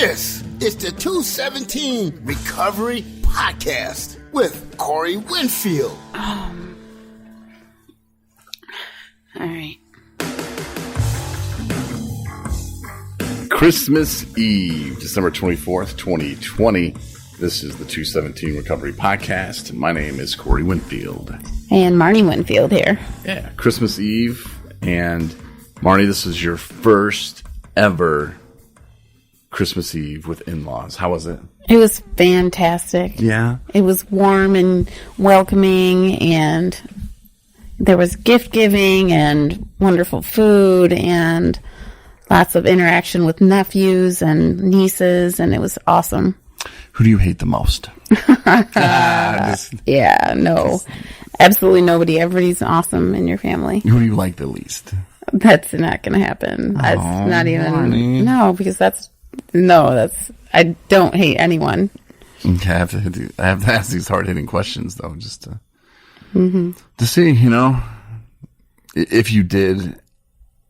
This is the 217 Recovery Podcast with Corey Winfield. All right. Christmas Eve, December 24th, 2020. This is the 217 Recovery Podcast, and my name is Corey Winfield. And Marney Winfield here. Yeah, Christmas Eve, and Marney, this is your first ever Christmas Eve with in-laws. How was it? It was fantastic. Yeah. It was warm and welcoming, and there was gift giving and wonderful food and lots of interaction with nephews and nieces, and it was awesome. Who do you hate the most? Yeah, no. Absolutely nobody. Everybody's awesome in your family. Who do you like the least? That's not going to happen. That's not even... Marney. No, because I don't hate anyone. Okay, I have to ask these hard-hitting questions, though, just to see, you know, if you did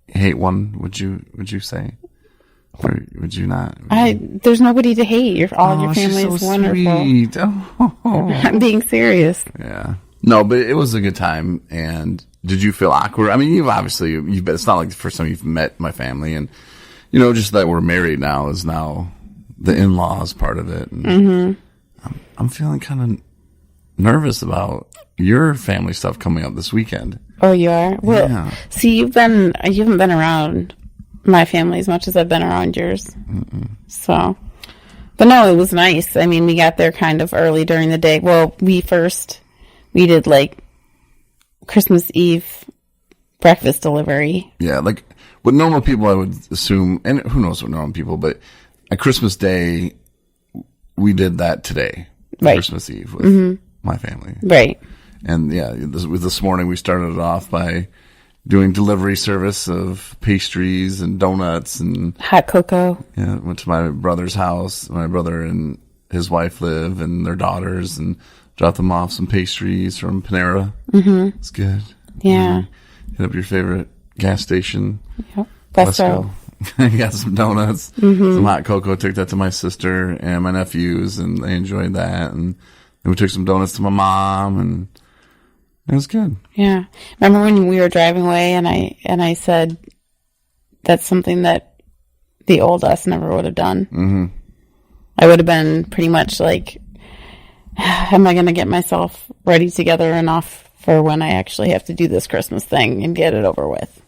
hate one, would you say? Or would you not? There's nobody to hate. Your family is so wonderful. Sweet. Oh. I'm being serious. Yeah. No, but it was a good time. And did you feel awkward? I mean, it's not like the first time you've met my family, and you know, just that we're married now is now the in-laws part of it. And I'm feeling kind of nervous about your family stuff coming up this weekend. Oh, you are? Well, yeah. See, you haven't been around my family as much as I've been around yours. So, but no, it was nice. I mean, we got there kind of early during the day. Well, we did like Christmas Eve breakfast delivery. Yeah, like with normal people, I would assume, and who knows what normal people, but at Christmas Day, we did that today, right. Christmas Eve with my family. Right. And yeah, this morning we started it off by doing delivery service of pastries and donuts and hot cocoa. Yeah, went to my brother's house. My brother and his wife live, and their daughters, and dropped them off some pastries from Panera. It's good. Yeah. Hit up your favorite gas station. Yep. Wesco. Got some donuts, some hot cocoa. Took that to my sister and my nephews, and they enjoyed that. And then we took some donuts to my mom, and it was good. Yeah. Remember when we were driving away, and I said that's something that the old us never would have done. I would have been pretty much like, am I going to get myself ready together enough for when I actually have to do this Christmas thing and get it over with?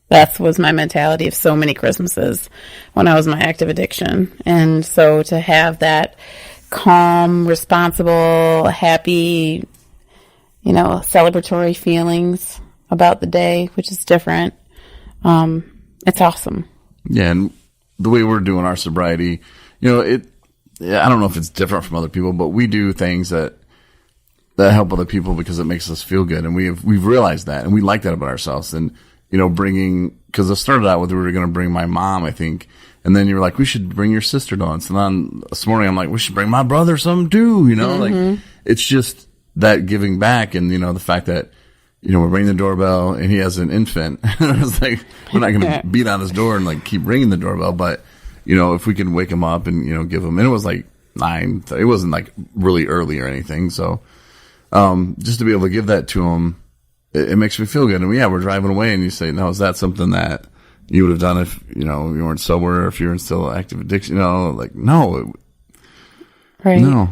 That was my mentality of so many Christmases when I was in my active addiction. And so to have that calm, responsible, happy, you know, celebratory feelings about the day, which is different, it's awesome. Yeah, and the way we're doing our sobriety, you know, I don't know if it's different from other people, but we do things that help other people because it makes us feel good, and we've realized that, and we like that about ourselves. And you know, because it started out with we were going to bring my mom, I think, and then you were like, we should bring your sister donuts, and then this morning I'm like, we should bring my brother some too. You know, like it's just that giving back, and you know, the fact that you know we're ringing the doorbell, and he has an infant. I was like, we're not going to beat on his door and like keep ringing the doorbell, but you know, if we can wake him up and, you know, give him, and it was like 9, it wasn't like really early or anything. So, just to be able to give that to him, it makes me feel good. And we're driving away, and you say, no, is that something that you would have done if, you know, you weren't sober, or if you were in still active addiction? You know, like, no. Right. No.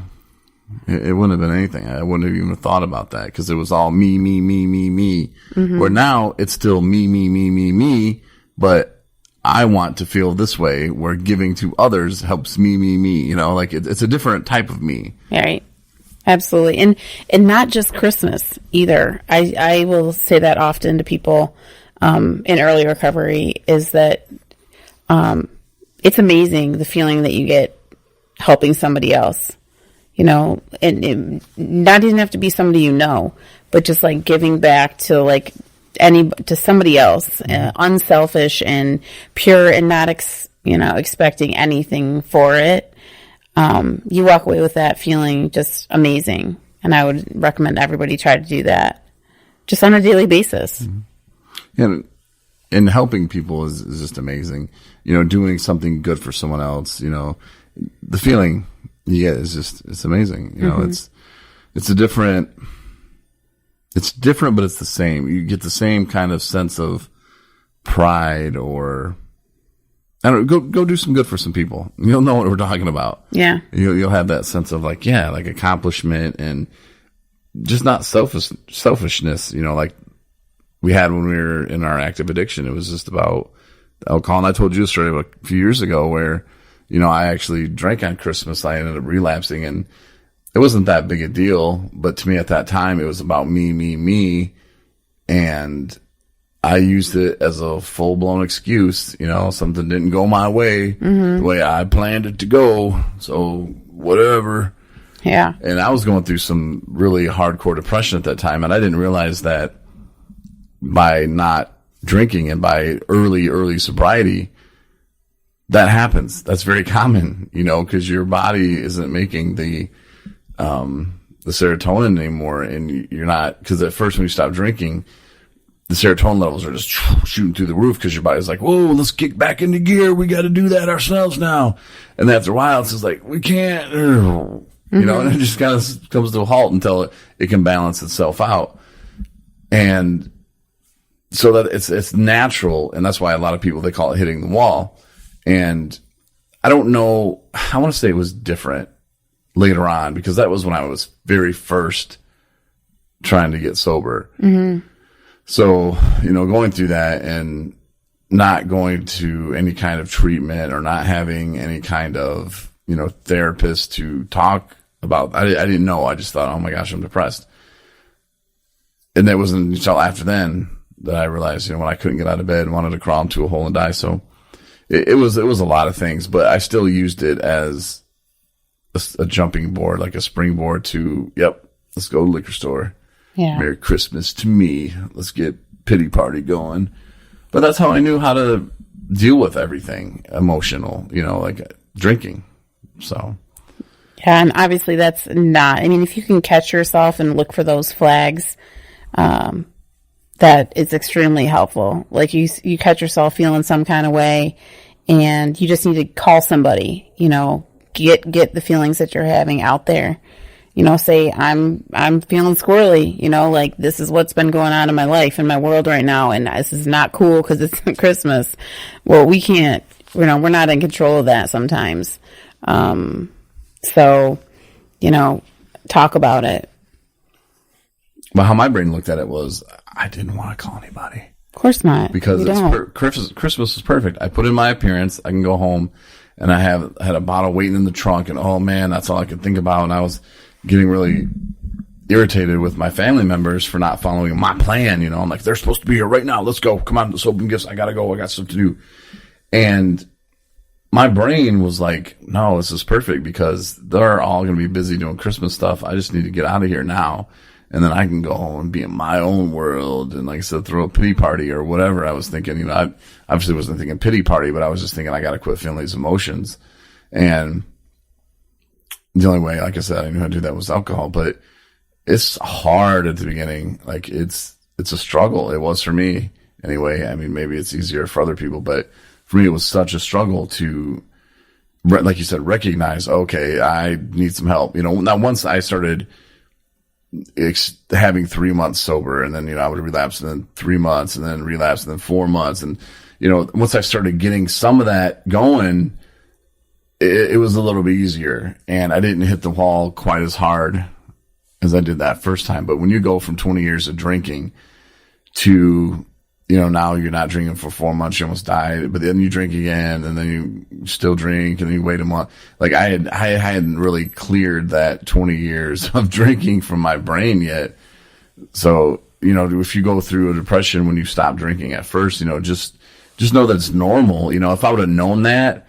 It wouldn't have been anything. I wouldn't have even thought about that, because it was all me. Where now it's still me, but I want to feel this way, where giving to others helps me, you know, like it's a different type of me. Right. Absolutely. And not just Christmas either. I will say that often to people, in early recovery, is that, it's amazing the feeling that you get helping somebody else, you know, and it not even have to be somebody you know, but just like giving back to like to somebody else, unselfish and pure, and not expecting anything for it. You walk away with that feeling just amazing, and I would recommend everybody try to do that just on a daily basis. Yeah, and helping people is just amazing. You know, doing something good for someone else, you know, the feeling you get is just, it's amazing. You know, it's different, but it's the same. You get the same kind of sense of pride, or I don't know, go do some good for some people. You'll know what we're talking about. Yeah. You'll have that sense of like, yeah, like accomplishment and just not selfishness, you know, like we had when we were in our active addiction. It was just about alcohol. And I told you a story about a few years ago where, you know, I actually drank on Christmas. I ended up relapsing, and it wasn't that big a deal. But to me at that time, it was about me. And I used it as a full-blown excuse. You know, something didn't go my way the way I planned it to go. So whatever. Yeah. And I was going through some really hardcore depression at that time. And I didn't realize that by not drinking and by early sobriety, that happens. That's very common, you know, because your body isn't making the serotonin anymore. And you're not, because at first when you stop drinking, the serotonin levels are just shooting through the roof because your body's like, whoa, let's kick back into gear. We got to do that ourselves now. And after a while, it's just like, we can't, you know, and it just kind of comes to a halt until it can balance itself out. And so that it's natural. And that's why a lot of people, they call it hitting the wall. And I don't know, I want to say it was different later on, because that was when I was very first trying to get sober. So, you know, going through that and not going to any kind of treatment or not having any kind of, you know, therapist to talk about, I didn't know. I just thought, oh my gosh, I'm depressed. And it wasn't until after then that I realized, you know, when I couldn't get out of bed and wanted to crawl into a hole and die. So it was a lot of things, but I still used it as a jumping board, like a springboard to, yep, let's go to the liquor store. Yeah. Merry Christmas to me. Let's get pity party going. But that's how I knew how to deal with everything emotional, you know, like drinking. So. Yeah. And obviously that's not, I mean, if you can catch yourself and look for those flags, that is extremely helpful. Like you catch yourself feeling some kind of way and you just need to call somebody, you know, get the feelings that you're having out there. You know, say, I'm feeling squirrely, you know, like this is what's been going on in my life, in my world right now. And this is not cool because it's Christmas. Well, we can't, you know, we're not in control of that sometimes. So, you know, talk about it. Well, how my brain looked at it was, I didn't want to call anybody. Of course not. Because Christmas is perfect. I put in my appearance. I can go home, and I had a bottle waiting in the trunk, and oh man, that's all I could think about. And I was getting really irritated with my family members for not following my plan. You know, I'm like, they're supposed to be here right now. Let's go. Come on, let's open gifts. I gotta go. I got stuff to do. And my brain was like, no, this is perfect because they're all going to be busy doing Christmas stuff. I just need to get out of here now. And then I can go home and be in my own world. And like I said, throw a pity party or whatever. I was thinking, you know, I obviously wasn't thinking pity party, but I was just thinking I got to quit feeling these emotions. And the only way, like I said, I knew how to do that was alcohol, but it's hard at the beginning. Like it's a struggle. It was for me anyway. I mean, maybe it's easier for other people, but for me, it was such a struggle to, like you said, recognize, okay, I need some help. You know, now once I started having 3 months sober, and then, you know, I would relapse, and then 3 months, and then relapse, and then 4 months. And, you know, once I started getting some of that going, it was a little bit easier, and I didn't hit the wall quite as hard as I did that first time. But when you go from 20 years of drinking to, you know, now you're not drinking for 4 months, you almost died, but then you drink again, and then you still drink, and then you wait a month. Like I hadn't really cleared that 20 years of drinking from my brain yet. So, you know, if you go through a depression when you stop drinking at first, you know, just know that's normal. You know, if I would have known that,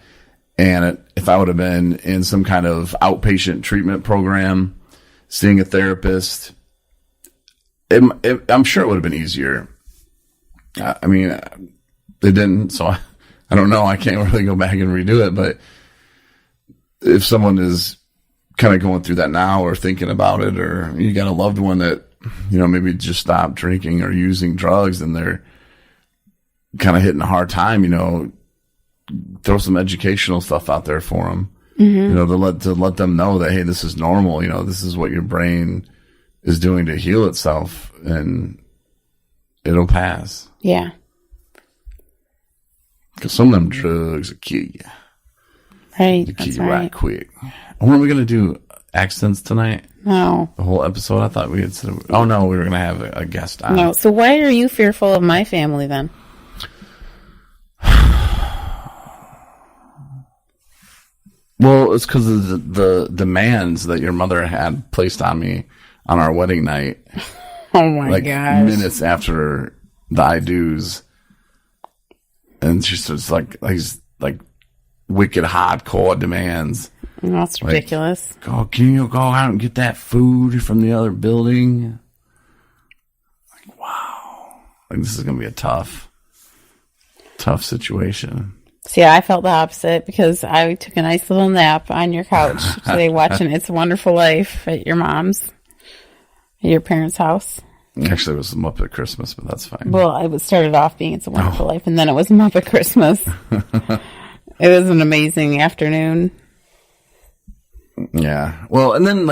and if I would have been in some kind of outpatient treatment program, seeing a therapist, I'm sure it would have been easier. I mean, they didn't, so I don't know. I can't really go back and redo it. But if someone is kind of going through that now or thinking about it, or you got a loved one that, you know, maybe just stopped drinking or using drugs, and kind of hitting a hard time, throw some educational stuff out there for them, to let them know that, hey, this is normal. This is what your brain is doing to heal itself, and it'll pass. Yeah. Because some of them drugs will kill you. Right. They kill you right quick. Weren't we going to do accents tonight? No. The whole episode? I thought we had said, oh no, we were going to have a guest on. No. So why are you fearful of my family then? Well, it's because of the demands that your mother had placed on me on our wedding night. Oh my gosh. Minutes after the I do's. And she's just like wicked hardcore demands. That's ridiculous. Can you go out and get that food from the other building? Wow. This is going to be a tough situation. See, I felt the opposite because I took a nice little nap on your couch today watching It's a Wonderful Life at your parents' house. Actually, it was Muppet Christmas, but that's fine. Well, it started off being It's a Wonderful Life, and then it was Muppet Christmas. It was an amazing afternoon. Yeah. Well, and then,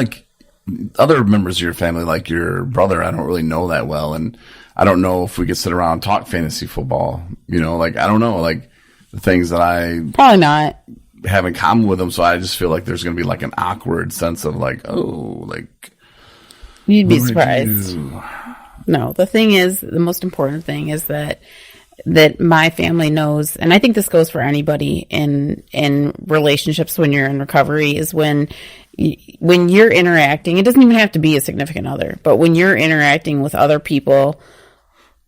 other members of your family, like your brother, I don't really know that well, and I don't know if we could sit around and talk fantasy football. I don't know, the things that I probably not have in common with them, so I just feel like there's going to be, an awkward sense of, you'd be surprised. No, the most important thing is that my family knows, and I think this goes for anybody in relationships when you're in recovery, is when you're interacting, it doesn't even have to be a significant other, but when you're interacting with other people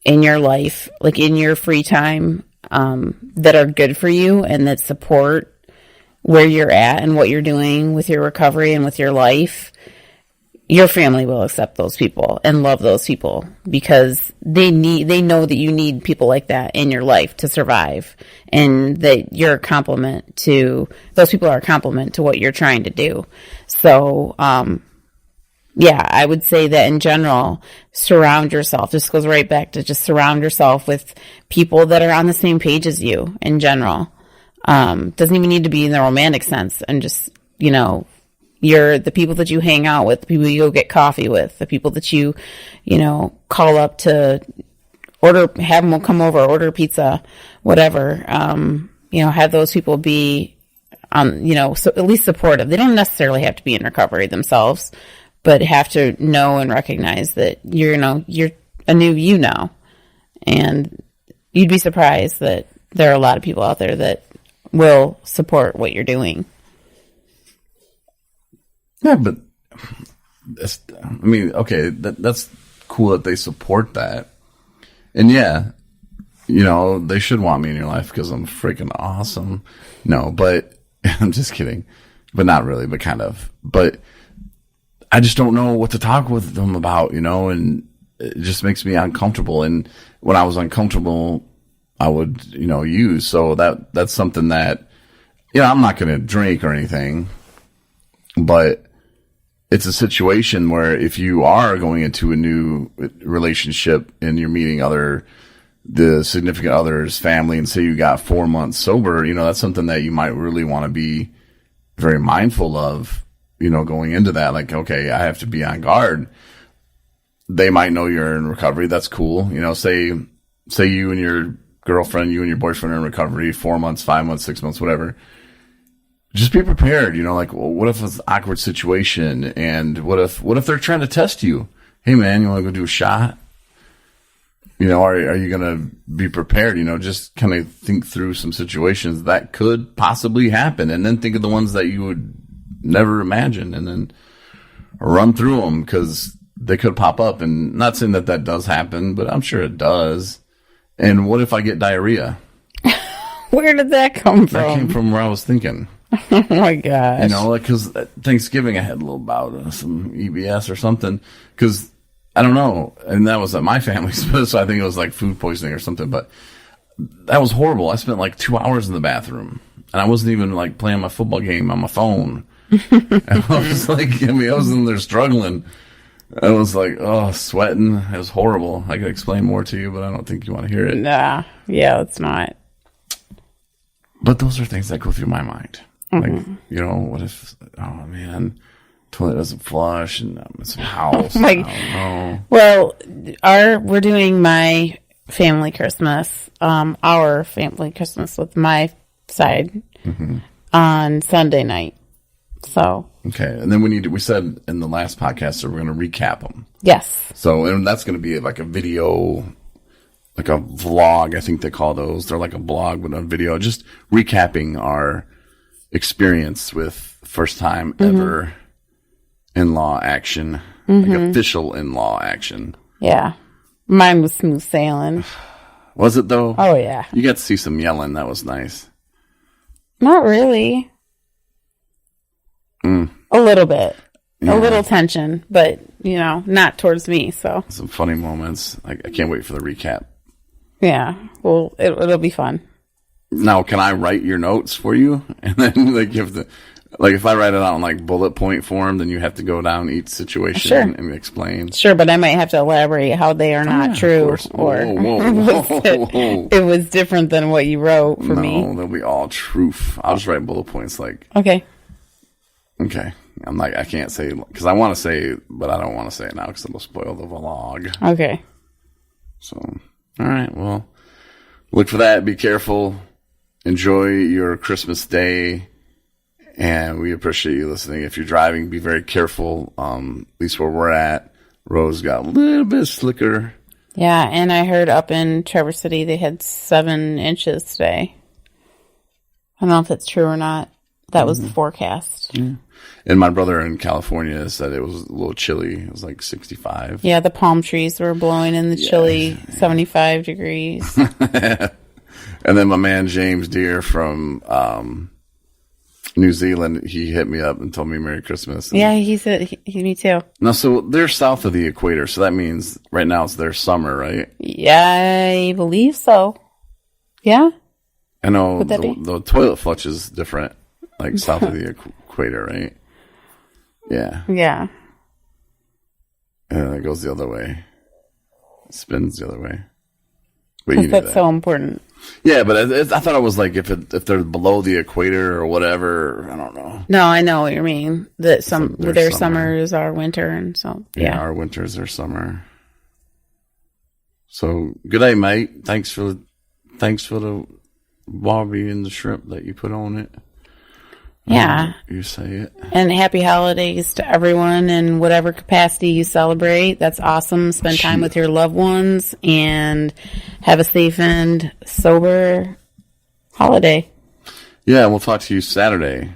in your life, in your free time, that are good for you and that support where you're at and what you're doing with your recovery and with your life, your family will accept those people and love those people because they know that you need people like that in your life to survive, and that you're a compliment to those people are a compliment to what you're trying to do. So, yeah, I would say that in general, surround yourself. This goes right back to just surround yourself with people that are on the same page as you in general. Doesn't even need to be in the romantic sense, and just, you're the people that you hang out with, the people you go get coffee with, the people that you call up to have them come over, order pizza, whatever. Have those people be so at least supportive. They don't necessarily have to be in recovery themselves, but have to know and recognize that you're a new and you'd be surprised that there are a lot of people out there that will support what you're doing. Yeah, but that's cool that they support that. And yeah, they should want me in your life because I'm freaking awesome. No, but I'm just kidding. But not really, but kind of. But I just don't know what to talk with them about, and it just makes me uncomfortable. And when I was uncomfortable, I would, use. So that's something that, I'm not going to drink or anything, but it's a situation where if you are going into a new relationship and you're meeting the significant other's family, and say you got 4 months sober, that's something that you might really want to be very mindful of, going into that. Okay, I have to be on guard. They might know you're in recovery. That's cool. Say you and your girlfriend, you and your boyfriend are in recovery 4 months, 5 months, 6 months, whatever. Just be prepared, what if it's an awkward situation, and what if they're trying to test you? Hey man, you want to go do a shot? Are you going to be prepared? Just kind of think through some situations that could possibly happen, and then think of the ones that you would never imagine, and then run through them because they could pop up. And not saying that does happen, but I'm sure it does. And what if I get diarrhea? Where did that come from? That came from where I was thinking. Oh my gosh. Because Thanksgiving I had a little bout of some EBS or something, because I don't know, and that was at my family's, so I think it was food poisoning or something, but that was horrible. I spent 2 hours in the bathroom, and I wasn't even playing my football game on my phone. And I was I was in there struggling, I was like, oh, sweating. It was horrible. I could explain more to you, but I don't think you want to hear it. Nah, yeah, it's not. But those are things that go through my mind. Like, what if, oh man, toilet doesn't flush and I'm in some house. I don't know. Well, we're doing my family Christmas, our family Christmas with my side on Sunday night. So. Okay. And then we said in the last podcast that we're going to recap them. Yes. So, and that's going to be like a video, like a vlog, I think they call those. They're like a blog, but a video, just recapping our experience with first time ever in-law action, like official in-law action. Yeah. Mine was smooth sailing. Was it though? Oh, yeah. You got to see some yelling. That was nice. Not really. A little bit. Yeah. A little tension, but, not towards me, so. Some funny moments. I can't wait for the recap. Yeah. Well, it'll be fun. Now, can I write your notes for you? And then, you have to, if I write it out in, bullet point form, then you have to go down each situation and explain. Sure, but I might have to elaborate how they are not true. Or it was different than what you wrote for me. No, they'll be all truth. I'll just write bullet points Okay. Okay. I'm I can't say, because I want to say, but I don't want to say it now because it'll spoil the vlog. Okay. So, all right. Well, look for that. Be careful. Enjoy your Christmas day. And we appreciate you listening. If you're driving, be very careful. At least where we're at, roads got a little bit slicker. Yeah. And I heard up in Traverse City, they had 7 inches today. I don't know if that's true or not. That was the forecast. Yeah. And my brother in California said it was a little chilly. It was 65. Yeah, the palm trees were blowing in the chilly 75 degrees. And then my man James Deere from New Zealand, he hit me up and told me Merry Christmas. Yeah, he said, me too. No, so they're south of the equator, so that means right now it's their summer, right? Yeah, I believe so. Yeah? I know the toilet flush is different. South of the equator, right? Yeah. Yeah. And then it goes the other way. It spins the other way. But that's so important. Yeah, but I thought it was if they're below the equator or whatever. I don't know. No, I know what you mean. That their summer is our winter, and so yeah, our winter is their summer. So good day, mate. Thanks for the barbie and the shrimp that you put on it. Yeah. You say it. And happy holidays to everyone in whatever capacity you celebrate. That's awesome. Spend time with your loved ones and have a safe and sober holiday. Yeah, we'll talk to you Saturday.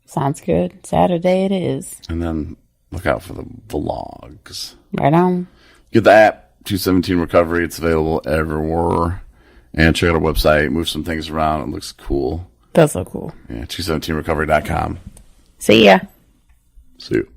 Sounds good. Saturday it is. And then look out for the vlogs. Right on. Get the app, 217 Recovery. It's available everywhere. And check out our website. Move some things around. It looks cool. Does look cool. Yeah, 217recovery.com. See ya. See you.